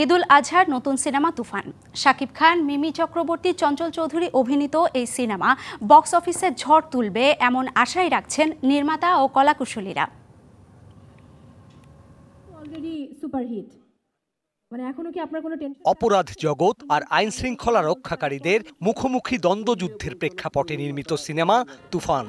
ঈদুল আজহার নতুন সিনেমা তুফান। শাকিব খান, মিমি চক্রবর্তী, চঞ্চল চৌধুরী অভিনীত এই সিনেমা বক্স অফিসে ঝড় তুলবে এমন আশাই রাখছেন নির্মাতা ও কলাকুশলীরা। অপরাধ জগৎ আর আইন শৃঙ্খলা রক্ষাকারীদের মুখোমুখি দ্বন্দ্বযুদ্ধের প্রেক্ষাপটে নির্মিত সিনেমা তুফান।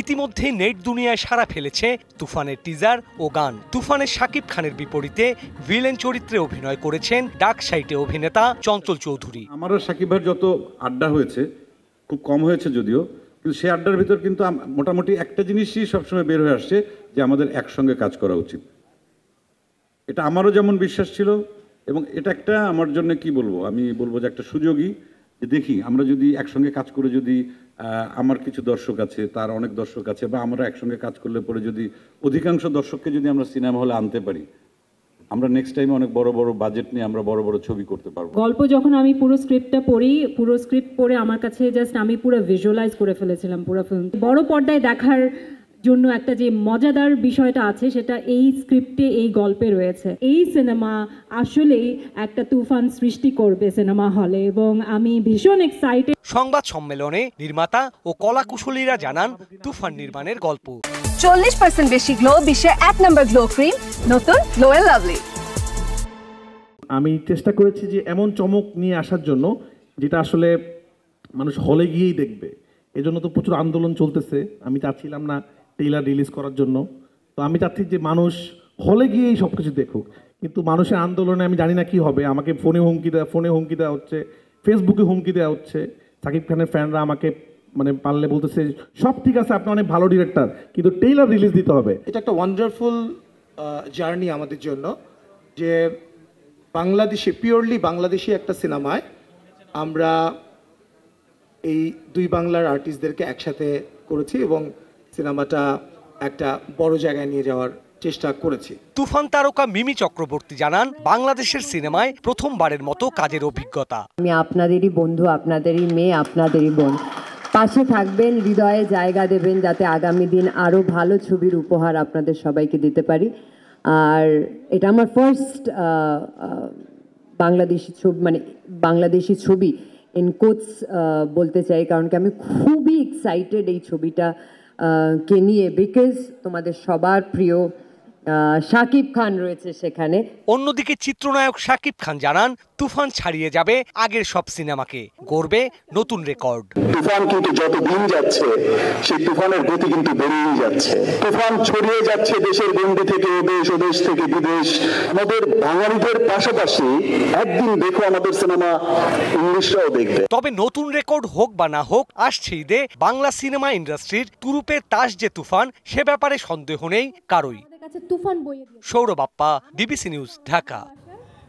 ইতিমধ্যেই নেট দুনিয়ায় সাড়া ফেলেছে তুফানের টিজার ও গান। তুফানের শাকিব খানের বিপরীতে ভিলেন চরিত্রে অভিনয় করেছেন ডার্ক সাইটে অভিনেতা চঞ্চল চৌধুরী। আমার শাকিব ভাইয়ের যত আড্ডা হয়েছে, খুব কম হয়েছে যদিও, কিন্তু সেই আড্ডার ভিতর কিন্তু মোটামুটি একটা জিনিসই সবসময় বের হয়ে আসছে যে আমাদের একসঙ্গে কাজ করা উচিত। এটা আমারও যেমন বিশ্বাস ছিল, এবং এটা একটা আমার জন্য কি বলবো, আমি বলবো যে একটা সুযোগই, যে দেখি আমরা যদি একসঙ্গে কাজ করে, যদি আমার কিছু দর্শক আছে, তার অনেক দর্শক আছে, বা আমরা একসঙ্গে কাজ করলে পরে যদি অধিকাংশ দর্শককে যদি আমরা সিনেমা হলে আনতে পারি, আমরা নেক্সট টাইমে অনেক বড় বড় বাজেট নিয়ে আমরা বড় বড় ছবি করতে পারবো। গল্প যখন আমি পুরো স্ক্রিপ্ট পড়ে আমার কাছে জাস্ট আমি পুরো ভিজুয়ালাইজ করে ফেলেছিলাম পুরো ফিল্ম। বড় পর্দায় দেখার জন্য একটা যে মজাদার বিষয়টা আছে সেটা এই স্ক্রিপ্টে, এই গল্পে রয়েছে। এই সিনেমা আসলেই একটা তুফান সৃষ্টি করবে সিনেমা হলে, এবং আমি ভীষণ এক্সাইটেড। সংবাদ সম্মেলনে নির্মাতা ও কলাকুশলীরা জানান তুফান নির্মাণের গল্প। 40% বেশি গ্লো, বিশ্বের 1 নম্বর গ্লো ক্রিম, নতুন গ্লো এন্ড লাভলি। আমি চেষ্টা করেছি যে এমন চমক নিয়ে আসার জন্য যেটা আসলে মানুষ হলে গিয়েই দেখবে। এজন্য তো প্রচুর আন্দোলন চলতেছে। আমি চাচ্ছিলাম না ট্রেইলার রিলিজ করার জন্য, তো আমি চাচ্ছি যে মানুষ হলে গিয়েই সব কিছু দেখুক। কিন্তু মানুষের আন্দোলনে আমি জানি না কি হবে। আমাকে ফোনে হুমকি দেওয়া হচ্ছে, ফেসবুকে হুমকি দেওয়া হচ্ছে। শাকিব খানের ফ্যানরা আমাকে পারলে বলতেছে সব ঠিক আছে, আপনি অনেক ভালো ডিরেক্টর, কিন্তু ট্রেইলার রিলিজ দিতে হবে। এটা একটা ওয়ান্ডারফুল জার্নি আমাদের জন্য, যে পিওরলি বাংলাদেশি একটা সিনেমায় আমরা এই দুই বাংলার আর্টিস্টদেরকে একসাথে করেছি এবং সিনেমাটা একটা বড় জায়গায় নিয়ে যাওয়ার চেষ্টা করেছি। তুফান তারকা মিমি চক্রবর্তী জানান, বাংলাদেশের সিনেমায় প্রথমবারের মতো কাজের অভিজ্ঞতা। আমি আপনাদেরই বন্ধু, আপনাদেরই মেয়ে, আপনাদেরই বোন। পাশে থাকবেন, হৃদয়ে জায়গা দেবেন, যাতে আগামী দিন আরও ভালো ছবির উপহার আপনাদের সবাইকে দিতে পারি। আর এটা আমার ফার্স্ট বাংলাদেশি ছবি ইন কোটস বলতে চাই, কারণ কি আমি খুবই এক্সাইটেড এই ছবিটা কে নিয়ে, বিকজ তোমাদের সবার প্রিয় শাকিব খান রয়েছে সেখানে। অন্যদিকে চিত্রনায়ক শাকিব খান জানান, তুফান ছাড়িয়ে যাবে আগের সব সিনেমাকে, গড়বে নতুন রেকর্ড। তুফান কিন্তু যত দিন যাচ্ছে সেই তুফানের গতি কিন্তু বেড়েই যাচ্ছে। তুফান ছড়িয়ে যাচ্ছে দেশের গণ্ডি থেকে দেশ, ও দেশ থেকে বিদেশ। আমাদের বাঙালিদের পাশাপাশি একদিন দেখো আমাদের সিনেমা ইংলিশরাও দেখবে। তবে নতুন রেকর্ড হোক বা না হোক, আসছে ঈদে বাংলা সিনেমা ইন্ডাস্ট্রির তুরুপের তাস যে তুফান, সে ব্যাপারে সন্দেহ নেই কারোই। তুফান সৌরভ আপ্পা, ডিবিসি নিউজ, ঢাকা।